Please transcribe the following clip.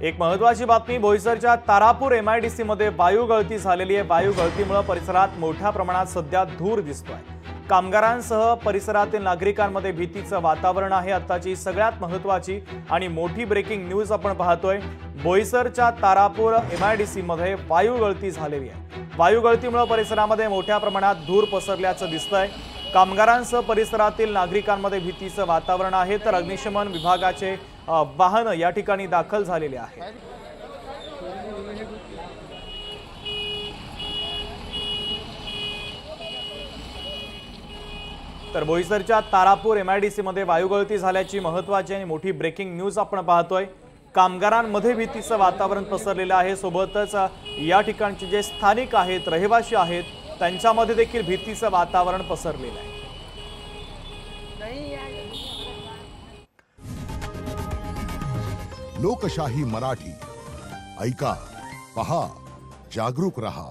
एक महत्त्वाची बातमी, बोईसरच्या तारापूर एमआयडीसी मध्ये वायू गळती झालेली आहे। वायू गळतीमुळे परिसरात मोठ्या प्रमाणात सध्या धूर दिसतोय। कामगारांसह परिसरातील नागरिकांमध्ये भीतीचं वातावरण आहे। आताची सगळ्यात महत्त्वाची आणि मोठी ब्रेकिंग न्यूज आपण पाहतोय। बोईसरच्या तारापूर एमआयडीसी मध्ये वायू गळती झालेली आहे। वायू गळतीमुळे परिसरामध्ये मोठ्या प्रमाणात धूर पसरल्याचं दिसतंय। कामगारांसह परिसरातील नागरिकांमध्ये भीतीचं वातावरण आहे, तर अग्निशमन विभागाचे वाहन या ठिकाणी दाखल झालेले आहेत। तर बोईसरच्या तारापूर एमआयडीसी मध्ये वायू गळती झाल्याची महत्त्वाची आणि मोठी ब्रेकिंग न्यूज आपण पाहतोय। कामगारांमध्ये भीतीचं वातावरण पसरलेलं आहे। सोबतच या ठिकाणचे जे स्थानिक आहेत, रहिवासी आहेत, त्यांच्यामध्ये देखील भीतीचं वातावरण पसरलेलं आहे। लोकशाही मराठी ऐका, पहा, जागरूक रहा।